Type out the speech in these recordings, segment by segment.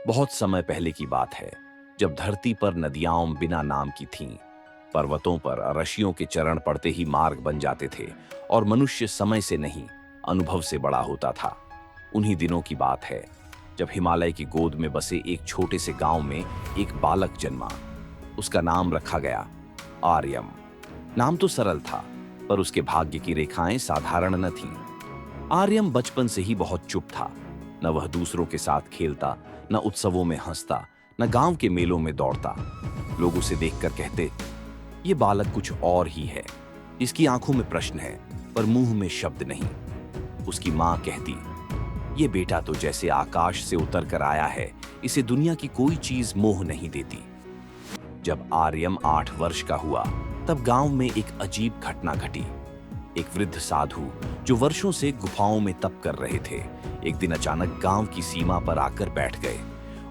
बहुत समय पहले की बात है, जब धरती पर नदियां बिना नाम की थीं। पर्वतों पर अरशियों के चरण पड़ते ही मार्ग बन जाते थे और मनुष्य समय से नहीं, अनुभव से बड़ा होता था। उन्हीं दिनों की बात है, जब हिमालय की गोद में बसे एक छोटे से गांव में एक बालक जन्मा। उसका नाम रखा गया आर्यम। नाम तो सरल था, पर उसके भाग्य की रेखाएं साधारण न थीं। आर्यम बचपन से ही बहुत चुप था। न वह दूसरों के साथ खेलता, न उत्सवों में हंसता, न गांव के मेलों में दौड़ता। लोग उसे देखकर कहते, ये बालक कुछ और ही है। इसकी आंखों में प्रश्न है, पर मुंह में शब्द नहीं। उसकी मां कहती, ये बेटा तो जैसे आकाश से उतर कर आया है, इसे दुनिया की कोई चीज मोह नहीं देती। जब आर्यम 8 वर्ष का हुआ, तब गांव में एक अजीब घटना घटी। एक वृद्ध साधु जो वर्षों से गुफाओं में तप कर रहे थे, एक दिन अचानक गांव की सीमा पर आकर बैठ गए।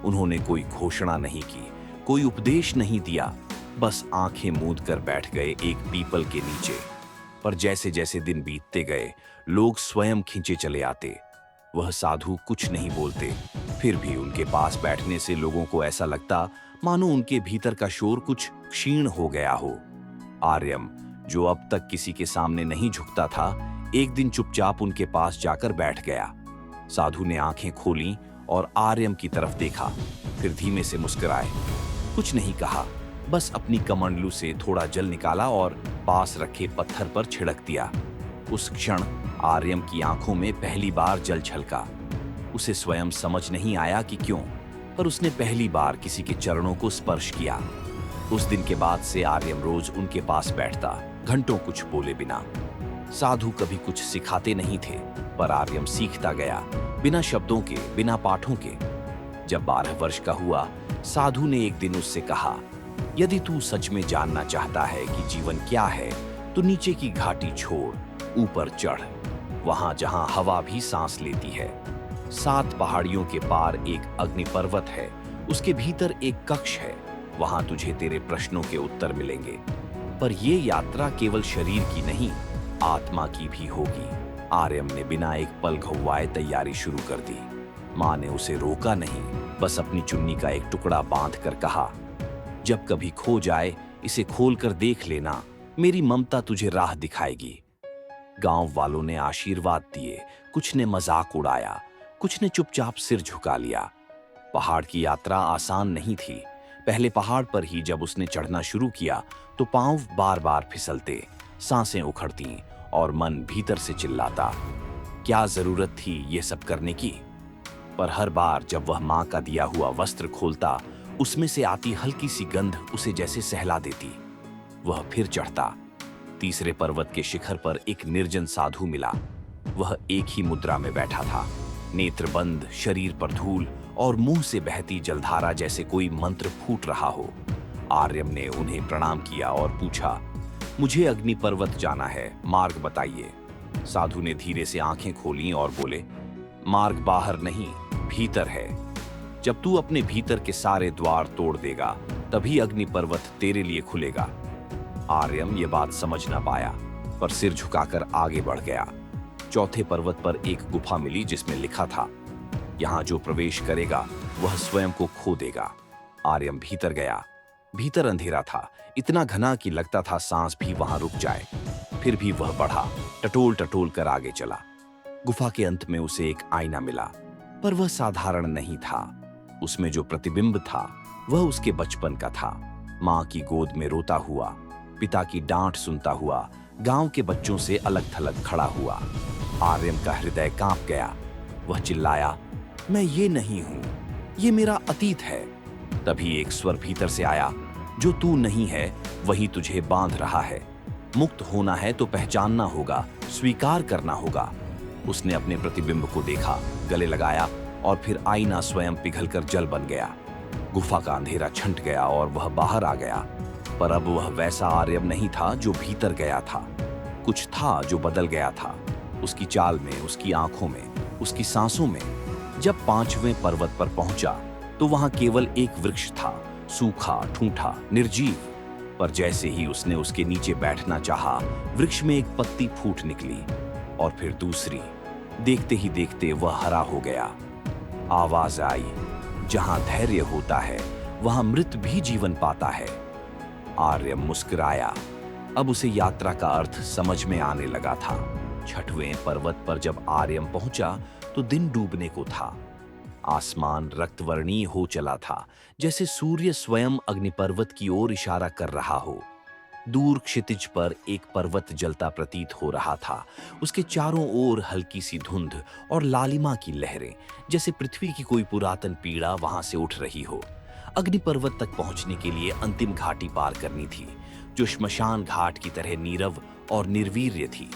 उन्होंने कोई घोषणा नहीं की, कोई उपदेश नहीं दिया, बस आंखें मूंद कर बैठ गए एक पीपल के नीचे। पर जैसे जैसे दिन बीतते गए, लोग स्वयं खींचे चले आते। वह साधु कुछ नहीं बोलते, फिर भी उनके पास बैठने से लोगों को ऐसा लगता मानो उनके भीतर का शोर कुछ क्षीण हो गया हो। आर्यम, जो अब तक किसी के सामने नहीं झुकता था, एक दिन चुपचाप उनके पास जाकर बैठ गया। साधु ने आंखें खोलीं और आर्यम की तरफ देखा, फिर धीमे से मुस्कुराए। कुछ नहीं कहा, बस अपनी कमंडलू से थोड़ा जल निकाला और पास रखे पत्थर पर छिड़क दिया। उस क्षण आर्यम की आंखों में पहली बार जल छलका। उसे स्वयं समझ नहीं आया कि क्यों, पर उसने पहली बार किसी के चरणों को स्पर्श किया। उस दिन के बाद से आर्यम रोज उनके पास बैठता, घंटों कुछ बोले बिना। साधु कभी कुछ सिखाते नहीं थे, पर आर्यम सीखता गया, बिना शब्दों के, बिना पाठों के। जब 12 वर्ष का हुआ, साधु ने एक दिन उससे कहा, यदि तू सच में जानना चाहता है कि जीवन क्या है, तो नीचे की घाटी छोड़, ऊपर चढ़, वहां जहां हवा भी सांस लेती है। 7 पहाड़ियों के पार एक अग्नि पर्वत है, उसके भीतर एक कक्ष है, वहां तुझे तेरे प्रश्नों के उत्तर मिलेंगे। पर ये यात्रा केवल शरीर की नहीं, आत्मा की भी होगी। आर्यम ने बिना एक पल घुमाए तैयारी शुरू कर दी। मां ने उसे रोका नहीं, बस अपनी चुन्नी का एक टुकड़ा बांध कर कहा, जब कभी खो जाए इसे खोल कर देख लेना, मेरी ममता तुझे राह दिखाएगी। गांव वालों ने आशीर्वाद दिए, कुछ ने मजाक उड़ाया, कुछ ने चुपचाप सिर झुका लिया। पहाड़ की यात्रा आसान नहीं थी। पहले पहाड़ पर ही जब उसने चढ़ना शुरू किया, तो पांव बार बार फिसलते, सांसें उखड़ती और मन भीतर से चिल्लाता, क्या जरूरत थी ये सब करने की। पर हर बार जब वह मां का दिया हुआ वस्त्र खोलता, उसमें से आती हल्की सी गंध उसे जैसे सहला देती। वह फिर चढ़ता। तीसरे पर्वत के शिखर पर एक निर्जन साधु मिला। वह एक ही मुद्रा में बैठा था, नेत्र बंद, शरीर पर धूल और मुंह से बहती जलधारा, जैसे कोई मंत्र फूट रहा हो। आर्यम ने उन्हें प्रणाम किया और पूछा, मुझे अग्नि पर्वत जाना है, मार्ग बताइए। साधु ने धीरे से आंखें खोलीं और बोले, मार्ग बाहर नहीं, भीतर है। जब तू अपने भीतर के सारे द्वार तोड़ देगा, तभी अग्नि पर्वत तेरे लिए खुलेगा। आर्यम ये बात समझ ना पाया, पर सिर झुकाकर आगे बढ़ गया। चौथे पर्वत पर एक गुफा मिली, जिसमें लिखा था, यहां जो प्रवेश करेगा वह स्वयं को खो देगा। आर्यम भीतर गया। भीतर अंधेरा था, इतना घना कि लगता था सांस भी वहां रुक जाए। फिर भी वह बढ़ा, टटोल टटोल कर आगे चला। गुफा के अंत में उसे एक आईना मिला, पर वह साधारण नहीं था। उसमें जो प्रतिबिंब था, वह उसके बचपन का था। मां की गोद में रोता हुआ, पिता की डांट सुनता हुआ, गांव के बच्चों से अलग थलग खड़ा हुआ। आर्यम का हृदय कांप गया। वह चिल्लाया, मैं ये नहीं हूं, ये मेरा अतीत है। तभी एक स्वर भीतर से आया, जो तू नहीं है वही तुझे बांध रहा है। मुक्त होना है तो पहचानना होगा, स्वीकार करना होगा। उसने अपने प्रतिबिंब को देखा, गले लगाया और फिर आईना स्वयं पिघलकर जल बन गया। गुफा का अंधेरा छंट गया और वह बाहर आ गया। पर अब वह वैसा आर्यम नहीं था जो भीतर गया था। कुछ था जो बदल गया था, उसकी चाल में, उसकी आंखों में, उसकी सांसों में। जब 5वें पर्वत पर पहुंचा, तो वहां केवल एक वृक्ष था, सूखा, ठूंठा, निर्जीव। पर जैसे ही उसने उसके नीचे बैठना चाहा, वृक्ष में एक पत्ती फूट निकली और फिर दूसरी। देखते ही देखते वह हरा हो गया। आवाज आई, जहां धैर्य होता है वहां मृत भी जीवन पाता है। आर्यम मुस्कुराया। अब उसे यात्रा का अर्थ समझ में आने लगा था। 6वें पर्वत पर जब आर्यम पहुंचा तो दिन डूबने को था। आसमान रक्तवर्णीय हो चला था, जैसे सूर्य स्वयं अग्निपर्वत की ओर इशारा कर रहा हो। दूर क्षितिज पर एक पर्वत जलता प्रतीत हो रहा था। उसके चारों ओर हल्की सी धुंध और लालिमा की लहरें, जैसे पृथ्वी की कोई पुरातन पीड़ा वहां से उठ रही हो। अग्निपर्वत तक पहुंचने के लिए अंतिम घाटी पार करनी थी, जो श्मशान घाट की तरह नीरव और निर्वीर्य थी।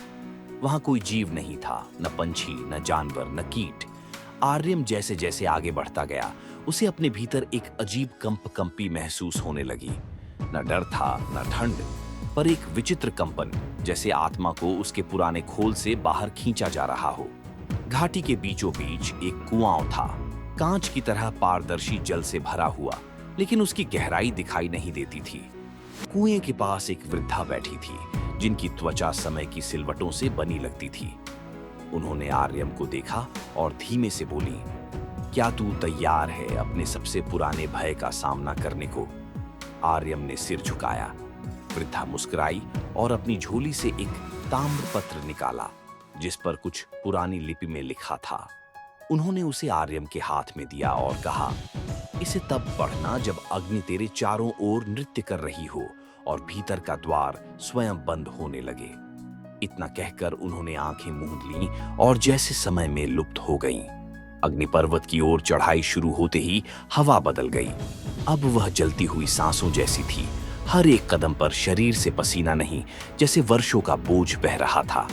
वहां कोई जीव नहीं था, न पंछी, न जानवर, न कीट। आर्यम जैसे जैसे आगे बढ़ता गया, उसे अपने भीतर एक अजीब कंपी महसूस होने लगी। न डर था, न ठंड, पर एक विचित्र कंपन, जैसे आत्मा को उसके पुराने खोल से बाहर खींचा जा रहा हो। घाटी के बीचों बीच एक कुआं था, कांच की तरह पारदर्शी जल से भरा हुआ, लेकिन उसकी गहराई दिखाई नहीं देती थी। कुएं के पास एक वृद्धा बैठी थी, जिनकी त्वचा समय की सिलवटों से बनी लगती थी। उन्होंने आर्यम को देखा और धीमे से बोली, क्या तू तैयार है अपने सबसे पुराने भय का सामना करने को? आर्यम ने सिर झुकाया। वृद्धा मुस्कुराई और अपनी झोली से एक ताम्रपत्र निकाला, जिस पर कुछ पुरानी लिपि में लिखा था। उन्होंने उसे आर्यम के हाथ में दिया और कहा, इसे तब पढ़ना जब अग्नि तेरे चारों ओर नृत्य कर रही हो और भीतर का द्वार स्वयं बंद होने लगे। इतना कहकर उन्होंने आंखें मूंद लीं और जैसे समय में लुप्त हो गईं। अग्निपर्वत की ओर चढ़ाई शुरू होते ही हवा बदल गई। अब वह जलती हुई सांसों जैसी थी। हर एक कदम पर शरीर से पसीना नहीं, जैसे वर्षों का बोझ बह रहा था।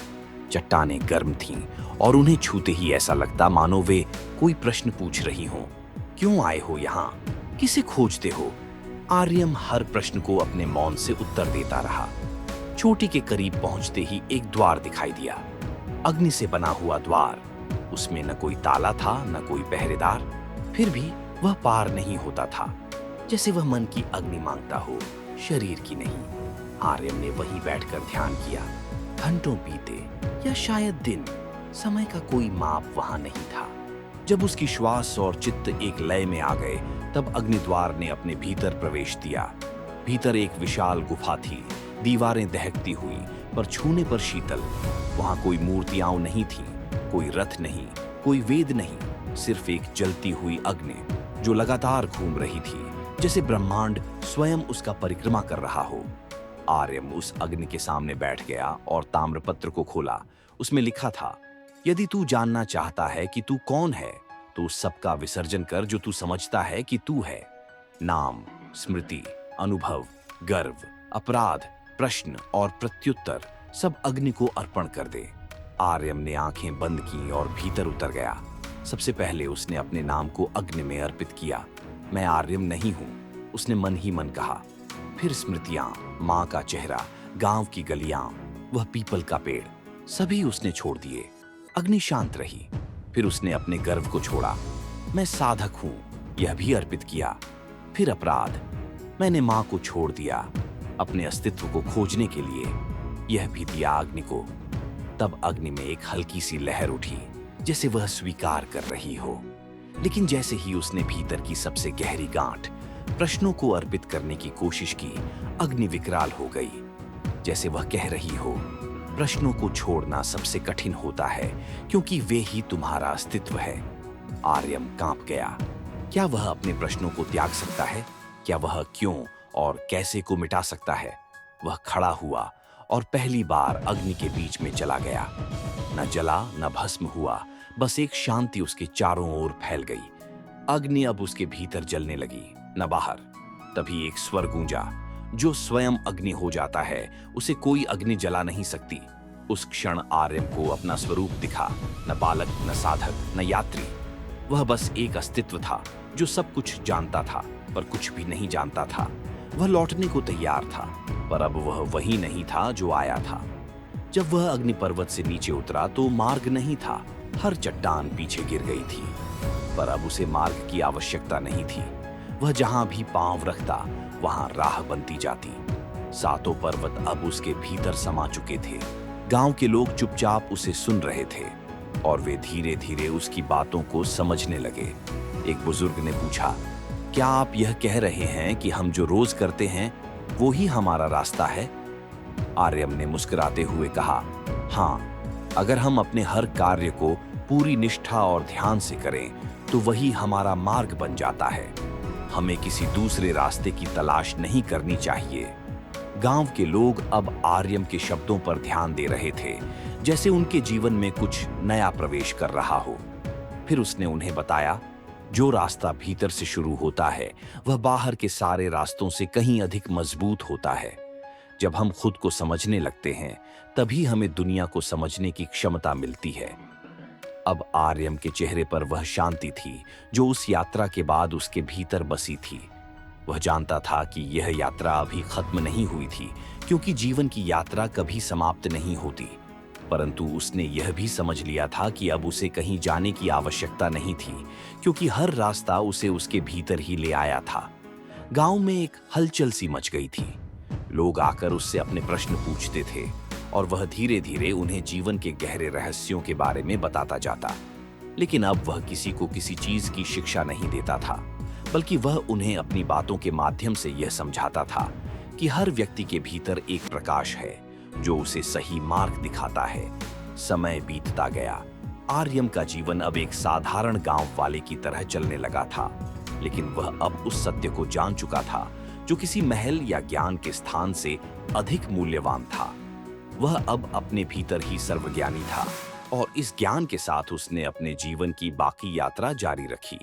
चट्टानें गर्म थीं और उन्हें छूते ही ऐसा लगता मानो वे कोई प्रश्न पूछ रही हों। क्यों आए हो यहाँ? किसे खोजते हो? आर्यम हर प्रश्न को अपने मौन से उत्तर देता रहा। चोटी के करीब पहुंचते ही एक द्वार दिखाई दिया, अग्नि से बना हुआ द्वार। उसमें न कोई ताला था, न कोई पहरेदार। फिर भी वह पार नहीं होता था, जैसे वह मन की अग्नि मांगता हो, शरीर की नहीं। आर्यम ने वहीं बैठकर ध्यान किया। घंटों बीते या शायद दिन, समय का कोई माप वहां नहीं था। जब उसकी श्वास और चित्त एक लय में आ गए, तब अग्निद्वार ने अपने भीतर प्रवेश दिया। भीतर एक विशाल गुफा थी, दीवारें दहकती हुई, पर छूने पर शीतल। वहां कोई मूर्तियां नहीं थीं, कोई रथ नहीं, कोई वेद नहीं, सिर्फ एक जलती हुई अग्नि जो लगातार घूम रही थी, जैसे ब्रह्मांड स्वयं उसका परिक्रमा कर रहा हो। आर्यम उस अग्नि के सामने बैठ गया और ताम्रपत्र को खोला। उसमें लिखा था, यदि तू जानना चाहता है कि तू कौन है, तो उस सबका विसर्जन कर जो तू समझता है कि तू है। नाम, स्मृति, अनुभव, गर्व, अपराध, प्रश्न और प्रत्युत्तर सब अग्नि को अर्पण कर दे। आर्यम ने आंखें बंद की और भीतर उतर गया। सबसे पहले उसने अपने नाम को अग्नि में अर्पित किया। मैं आर्यम नहीं हूं, उसने मन ही मन कहा। फिर स्मृतियां, मां का चेहरा, गांव की गलियां, वह पीपल का पेड़, सभी उसने छोड़ दिए। अग्नि शांत रही। फिर उसने अपने गर्व को छोड़ा। मैं साधक हूं, यह भी अर्पित किया। फिर अपराध, मैंने मां को छोड़ दिया अपने अस्तित्व को खोजने के लिए, यह भी दिया अग्नि को। तब अग्नि में एक हल्की सी लहर उठी, जैसे वह स्वीकार कर रही हो। लेकिन जैसे ही उसने भीतर की सबसे गहरी गांठ, प्रश्नों को अर्पित करने की कोशिश की, अग्नि विकराल हो गई। जैसे वह कह रही हो, प्रश्नों को छोड़ना सबसे कठिन होता है, क्योंकि वे ही तुम्हारा अस्तित्व है। आर्यम कांप गया। क्या वह अपने प्रश्नों को त्याग सकता है? क्या वह क्यों और कैसे को मिटा सकता है? वह खड़ा हुआ और पहली बार अग्नि के बीच में चला गया। न जला न भस्म हुआ, बस एक शांति उसके चारों ओर फैल गई। अग्नि अब उसके भीतर जलने लगी, न बाहर। तभी एक स्वर गूंजा, जो स्वयं अग्नि हो जाता है, उसे कोई अग्नि जला नहीं सकती। उस क्षण आर्यम को अपना स्वरूप दिखा, न बालक, न साधक, न यात्री। वह बस एक अस्तित्व था जो सब कुछ जानता था पर कुछ भी नहीं जानता था। वह लौटने को तैयार था, पर अब वह वही नहीं था जो आया था। जब वह अग्निपर्वत से नीचे उतरा तो मार्ग नहीं था, हर चट्टान पीछे गिर गई थी। पर अब उसे मार्ग की आवश्यकता नहीं थी। वह जहां भी पांव रखता, वहां राह बनती जाती। सातों पर्वत अब उसके भीतर समा चुके थे। गांव के लोग चुपचाप उसे सुन रहे थे और वे धीरे धीरे उसकी बातों को समझने लगे। एक बुजुर्ग ने पूछा, क्या आप यह कह रहे हैं कि हम जो रोज करते हैं वो ही हमारा रास्ता है? आर्यम ने मुस्कुराते हुए कहा, हाँ, अगर हम अपने हर कार्य को पूरी निष्ठा और ध्यान से करें तो वही हमारा मार्ग बन जाता है। हमें किसी दूसरे रास्ते की तलाश नहीं करनी चाहिए। गांव के लोग अब आर्यम के शब्दों पर ध्यान दे रहे थे, जैसे उनके जीवन में कुछ नया प्रवेश कर रहा हो। फिर उसने उन्हें बताया, जो रास्ता भीतर से शुरू होता है वह बाहर के सारे रास्तों से कहीं अधिक मजबूत होता है। जब हम खुद को समझने लगते हैं तभी हमें दुनिया को समझने की क्षमता मिलती है। अब आर्यम के चेहरे पर वह शांति थी जो उस यात्रा के बाद उसके भीतर बसी थी। वह जानता था कि यह यात्रा अभी खत्म नहीं हुई थी, क्योंकि जीवन की यात्रा कभी समाप्त नहीं होती। परंतु उसने यह भी समझ लिया था कि अब उसे कहीं जाने की आवश्यकता नहीं थी, क्योंकि हर रास्ता उसे उसके भीतर ही ले आया था। गांव में एक हलचल सी मच गई थी। लोग आकर उससे अपने प्रश्न पूछते थे और वह धीरे धीरे उन्हें जीवन के गहरे रहस्यों के बारे में बताता जाता। लेकिन अब वह किसी को किसी चीज की शिक्षा नहीं देता था, बल्कि वह उन्हें अपनी बातों के माध्यम से यह समझाता था कि हर व्यक्ति के भीतर एक प्रकाश है जो उसे सही मार्ग दिखाता है। समय बीतता गया। आर्यम का जीवन अब एक साधारण गांव वाले की तरह चलने लगा था, लेकिन वह अब उस सत्य को जान चुका था जो किसी महल या ज्ञान के स्थान से अधिक मूल्यवान था। वह अब अपने भीतर ही सर्वज्ञानी था और इस ज्ञान के साथ उसने अपने जीवन की बाकी यात्रा जारी रखी।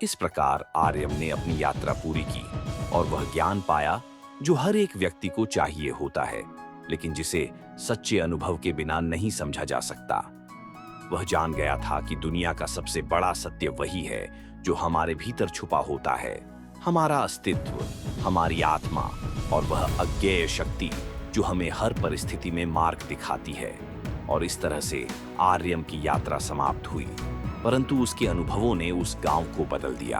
इस प्रकार आर्यम ने अपनी यात्रा पूरी की और वह ज्ञान पाया जो हर एक व्यक्ति को चाहिए होता है, लेकिन जिसे सच्चे अनुभव के बिना नहीं समझा जा सकता। वह जान गया था कि दुनिया का सबसे बड़ा सत्य वही है जो हमारे भीतर छुपा होता है, हमारा अस्तित्व, हमारी आत्मा और वह अज्ञेय शक्ति जो हमें हर परिस्थिति में मार्ग दिखाती है। और इस तरह से आर्यम की यात्रा समाप्त हुई, परंतु उसके अनुभवों ने उस गांव को बदल दिया।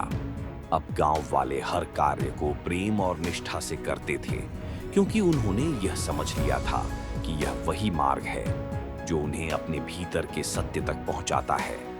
अब गांव वाले हर कार्य को प्रेम और निष्ठा से करते थे, क्योंकि उन्होंने यह समझ लिया था कि यह वही मार्ग है जो उन्हें अपने भीतर के सत्य तक पहुंचाता है।